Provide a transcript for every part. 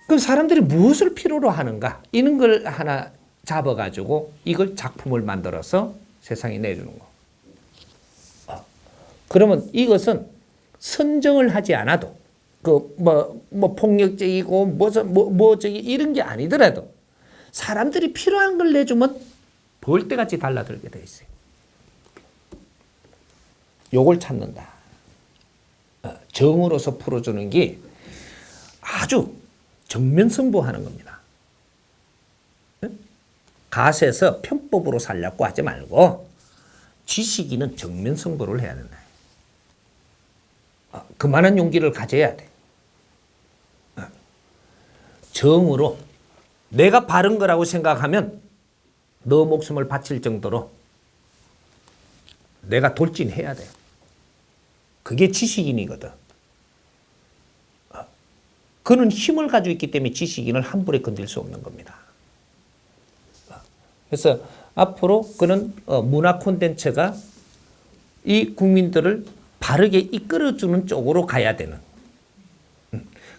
그럼 사람들이 무엇을 필요로 하는가? 이런 걸 하나 잡아가지고 이걸 작품을 만들어서 세상에 내주는 거. 그러면 이것은 선정을 하지 않아도 폭력적이고 저기 이런 게 아니더라도 사람들이 필요한 걸 내주면 벌떼같이 달라들게 돼 있어요. 요걸 찾는다. 정으로서 풀어주는 게 아주 정면 승부하는 겁니다. 가세서 편법으로 살려고 하지 말고 지식인은 정면 승부를 해야 된다. 그만한 용기를 가져야 돼. 정으로 내가 바른 거라고 생각하면 너 목숨을 바칠 정도로 내가 돌진해야 돼. 그게 지식인이거든. 그는 힘을 가지고 있기 때문에 지식인을 함부로 건들 수 없는 겁니다. 그래서 앞으로 그는 문화 콘텐츠가 이 국민들을 바르게 이끌어주는 쪽으로 가야 되는,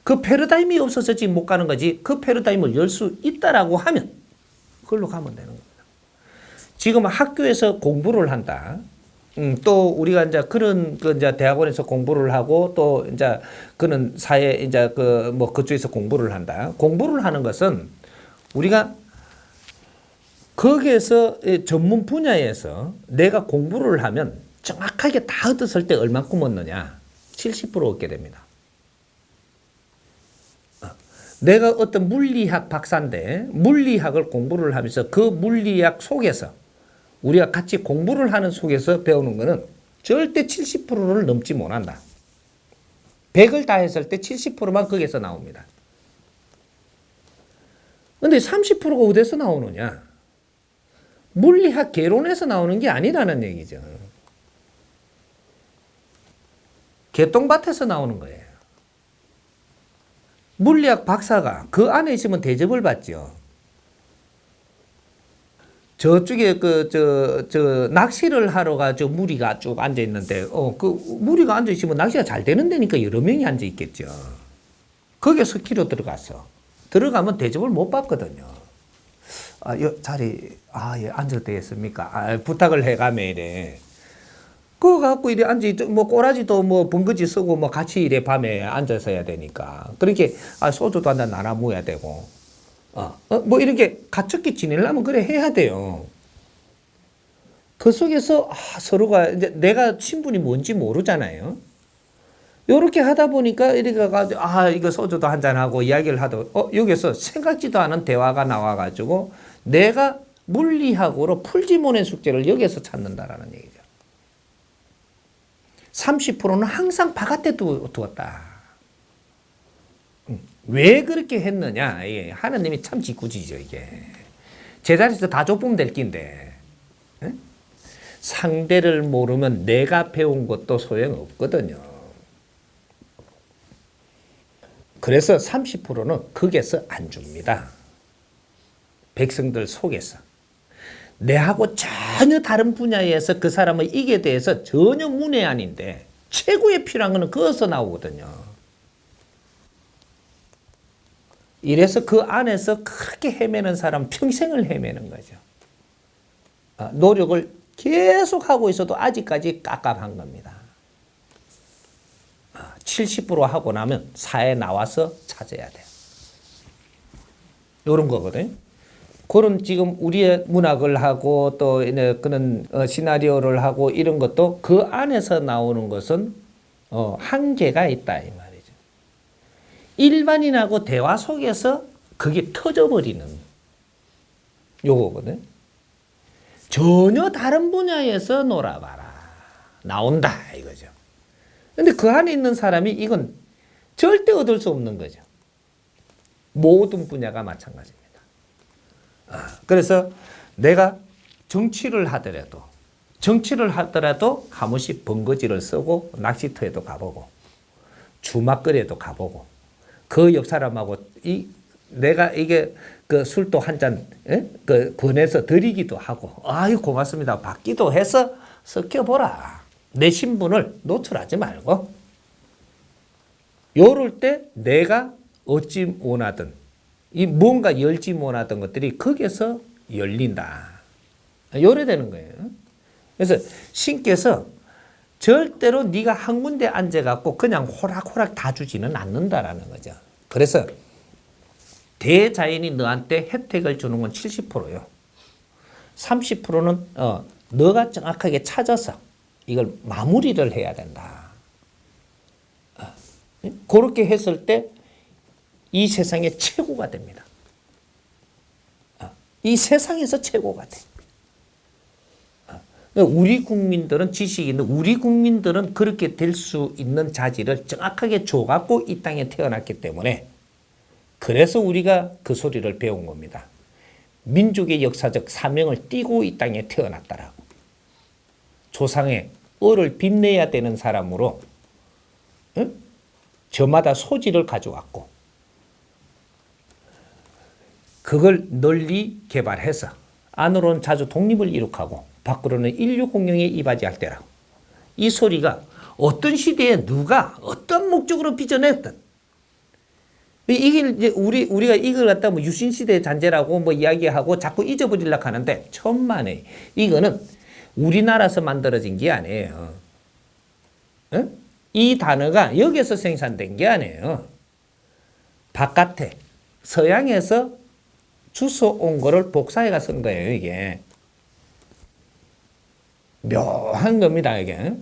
그 패러다임이 없어서 지금 못 가는 거지, 그 패러다임을 열 수 있다라고 하면 그걸로 가면 되는 겁니다. 지금 학교에서 공부를 한다. 또 우리가 이제 그런 이제 대학원에서 공부를 하고 또 이제 그는 사회 이제 그쪽에서 공부를 한다. 공부를 하는 것은 우리가 거기에서 전문 분야에서 내가 공부를 하면 정확하게 다 얻었을 때 얼만큼 얻느냐? 70% 얻게 됩니다. 내가 어떤 물리학 박사인데 물리학을 공부를 하면서 그 물리학 속에서 우리가 같이 공부를 하는 속에서 배우는 것은 절대 70%를 넘지 못한다. 100을 다 했을 때 70%만 거기에서 나옵니다. 근데 30%가 어디서 나오느냐? 물리학 개론에서 나오는 게 아니라는 얘기죠. 개똥밭에서 나오는 거예요. 물리학 박사가 그 안에 있으면 대접을 받죠. 저쪽에 낚시를 하러 가지고 무리가 쭉 앉아 있는데, 그 무리가 앉아 있으면 낚시가 잘 되는 데니까 여러 명이 앉아 있겠죠. 거기에 스키로 들어갔어. 들어가면 대접을 못 받거든요. 자리, 예, 앉을 때 있습니까? 부탁을 해가며 이래. 그거 갖고 이래 앉아, 꼬라지도 번거지 쓰고 같이 이래 밤에 앉아서 해야 되니까. 그렇게, 소주도 한잔 나눠 먹어야 되고. 이렇게 가축기 지내려면 그래 해야 돼요. 그 속에서 서로가 이제 내가 신분이 뭔지 모르잖아요. 요렇게 하다 보니까 이렇게 가지고 이거 소주도 한잔 하고 이야기를 하다 여기서 생각지도 않은 대화가 나와가지고 내가 물리학으로 풀지 못한 숙제를 여기서 찾는다라는 얘기죠. 30%는 항상 바깥에 두었다. 왜 그렇게 했느냐? 하나님이 참 짓궂으시죠, 이게. 제자리에서 다 좁으면 될 낀데. 상대를 모르면 내가 배운 것도 소용없거든요. 그래서 30%는 거기에서 안 줍니다. 백성들 속에서. 내하고 전혀 다른 분야에서 그 사람의 이게 대해서 전혀 문외한인데 최고의 필요한 것은 거기서 나오거든요. 이래서 그 안에서 그렇게 헤매는 사람 평생을 헤매는 거죠. 노력을 계속 하고 있어도 아직까지 깝깝한 겁니다. 70% 하고 나면 사회에 나와서 찾아야 돼요. 이런 거거든요. 그런 지금 우리의 문학을 하고 또 그런 시나리오를 하고 이런 것도 그 안에서 나오는 것은 한계가 있다 이 말이죠. 일반인하고 대화 속에서 그게 터져버리는 요거거든. 전혀 다른 분야에서 놀아봐라. 나온다 이거죠. 근데 그 안에 있는 사람이 이건 절대 얻을 수 없는 거죠. 모든 분야가 마찬가지입니다. 그래서 내가 정치를 하더라도 한 번씩 번거지를 쓰고 낚시터에도 가보고 주막거리에도 가보고 그 옆 사람하고 내가 이게 그 술도 한 잔 권해서 드리기도 하고 아유 고맙습니다 받기도 해서 섞여보라. 내 신분을 노출하지 말고 요럴 때 내가 어찌 원하든 이 뭔가 열지 못하던 것들이 거기에서 열린다. 요래 되는 거예요. 그래서 신께서 절대로 네가 한 군데 앉아갖고 그냥 호락호락 다 주지는 않는다라는 거죠. 그래서 대자연이 너한테 혜택을 주는 건 70%요. 30%는 너가 정확하게 찾아서 이걸 마무리를 해야 된다. 그렇게 했을 때 이 세상의 최고가 됩니다. 이 세상에서 최고가 돼. 우리 국민들은 지식이 있는 우리 국민들은 그렇게 될 수 있는 자질을 정확하게 줘갖고 이 땅에 태어났기 때문에 그래서 우리가 그 소리를 배운 겁니다. 민족의 역사적 사명을 띠고 이 땅에 태어났다라고. 조상의 을을 빛내야 되는 사람으로 저마다 소질을 가져왔고 그걸 널리 개발해서 안으로는 자주 독립을 이룩하고 밖으로는 인류 공룡에 이바지할 때라고. 이 소리가 어떤 시대에 누가 어떤 목적으로 빚어냈든 이게 이제 우리가 이걸 갖다 뭐 유신 시대 잔재라고 뭐 이야기하고 자꾸 잊어버리려고 하는데 천만에 이거는 우리나라에서 만들어진 게 아니에요. 이 단어가 여기서 생산된 게 아니에요. 바깥에 서양에서 주워 온 거를 복사해가 쓴 거예요, 이게. 묘한 겁니다, 이게.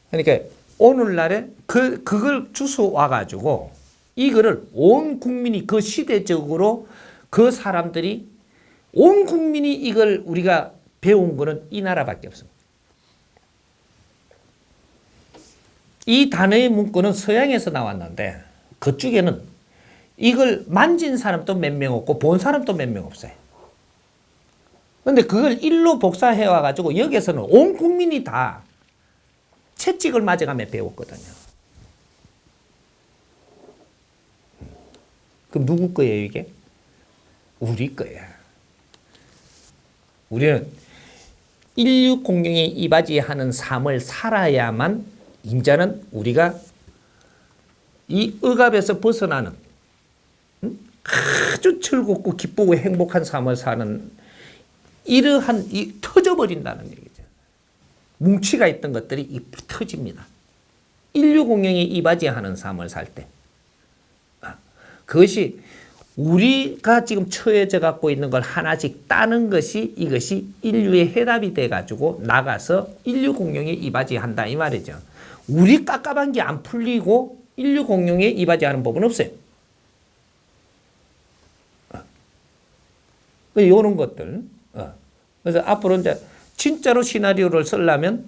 그러니까 오늘날에 그걸 주워 와가지고 이거를 온 국민이 그 시대적으로 그 사람들이 온 국민이 이걸 우리가 배운 거는 이 나라밖에 없습니다. 이 단어의 문구는 서양에서 나왔는데 그쪽에는 이걸 만진 사람도 몇 명 없고 본 사람도 몇 명 없어요. 그런데 그걸 일로 복사해 와가지고 여기서는 온 국민이 다 채찍을 맞아가며 배웠거든요. 그럼 누구 거예요, 이게? 우리 거야. 우리는 인류 공룡에 이바지하는 삶을 살아야만 인자는 우리가 이 억압에서 벗어나는 아주 즐겁고 기쁘고 행복한 삶을 사는 이러한 터져버린다는 얘기죠. 뭉치가 있던 것들이 터집니다. 인류 공룡에 이바지하는 삶을 살 때. 그것이 우리가 지금 처해져 갖고 있는 걸 하나씩 따는 것이 이것이 인류의 해답이 돼가지고 나가서 인류 공룡에 이바지한다 이 말이죠. 우리 깝깝한 게 안 풀리고 인류 공룡에 이바지하는 법은 없어요. 이런 것들. 그래서 앞으로 이제 진짜로 시나리오를 쓰려면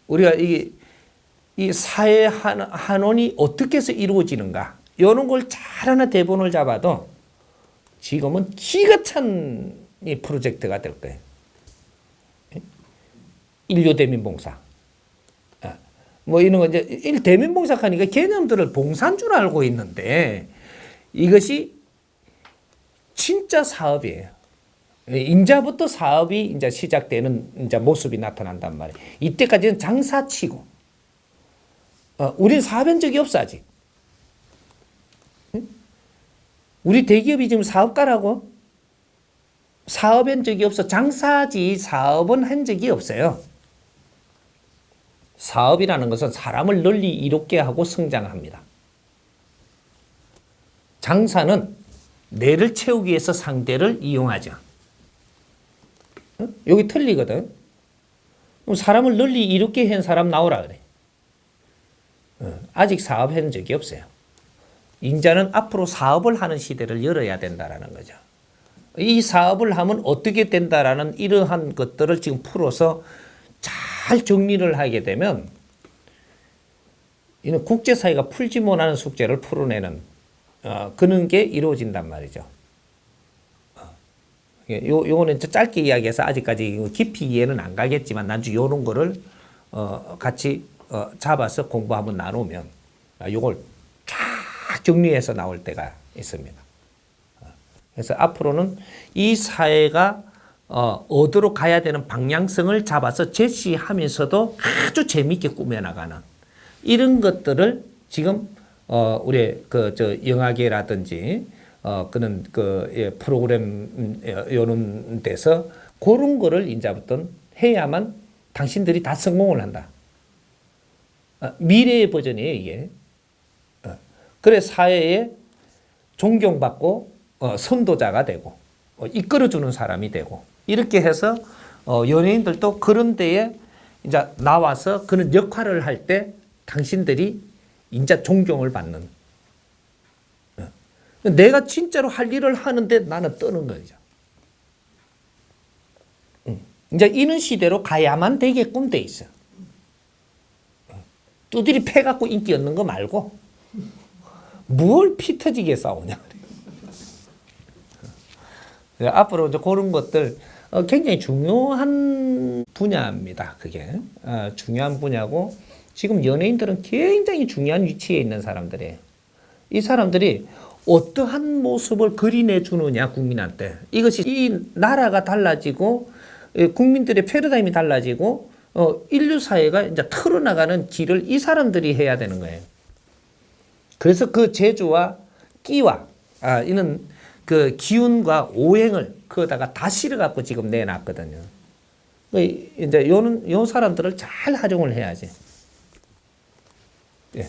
우리가 이 사회 한원이 어떻게 해서 이루어지는가 이런 걸 잘 하나 대본을 잡아도 지금은 기가 찬 이 프로젝트가 될 거예요. 인류 대민봉사. 뭐 이런 거 이제 대민봉사 하니까 개념들을 봉사인 줄 알고 있는데 이것이 진짜 사업이에요. 인자부터 사업이 이제 시작되는 이제 모습이 나타난단 말이에요. 이때까지는 장사치고, 우린 사업한 적이 없어 아직. 우리 대기업이 지금 사업가라고? 사업한 적이 없어. 장사지 사업은 한 적이 없어요. 사업이라는 것은 사람을 널리 이롭게 하고 성장합니다. 장사는 뇌를 채우기 위해서 상대를 이용하죠. 여기 틀리거든. 그럼 사람을 널리 이롭게 한 사람 나오라 그래. 아직 사업한 적이 없어요. 인자는 앞으로 사업을 하는 시대를 열어야 된다라는 거죠. 이 사업을 하면 어떻게 된다라는 이러한 것들을 지금 풀어서 잘 정리를 하게 되면 이는 국제사회가 풀지 못하는 숙제를 풀어내는 그런 게 이루어진단 말이죠. 요거는 짧게 이야기해서 아직까지 깊이 이해는 안 가겠지만 나중에 요런 거를 같이 잡아서 공부 한번 나누면 요걸 쫙 정리해서 나올 때가 있습니다. 그래서 앞으로는 이 사회가 어디로 가야 되는 방향성을 잡아서 제시하면서도 아주 재미있게 꾸며나가는 이런 것들을 지금 우리 영화계라든지 그런 프로그램 요런 데서 그런 거를 이제부터 해야만 당신들이 다 성공을 한다. 미래의 버전이에요, 이게. 그래 사회에 존경받고 선도자가 되고 이끌어주는 사람이 되고 이렇게 해서 연예인들도 그런 데에 이제 나와서 그런 역할을 할 때 당신들이 이제 존경을 받는. 내가 진짜로 할 일을 하는데 나는 떠는 거죠. 이제 이런 시대로 가야만 되게끔 돼 있어. 두드리 패갖고 인기 얻는 거 말고 뭘 피 터지게 싸우냐. 앞으로 이제 그런 것들 굉장히 중요한 분야입니다. 그게 중요한 분야고 지금 연예인들은 굉장히 중요한 위치에 있는 사람들이에요. 이 사람들이 어떠한 모습을 그려내 주느냐 국민한테 이것이 이 나라가 달라지고 국민들의 패러다임이 달라지고 인류 사회가 이제 틀어나가는 길을 이 사람들이 해야 되는 거예요. 그래서 그 재주와 끼와 이는 그 기운과 오행을 그거다가 다 실어갖고 지금 내놨거든요. 이제 요 사람들을 잘 활용을 해야지. 예.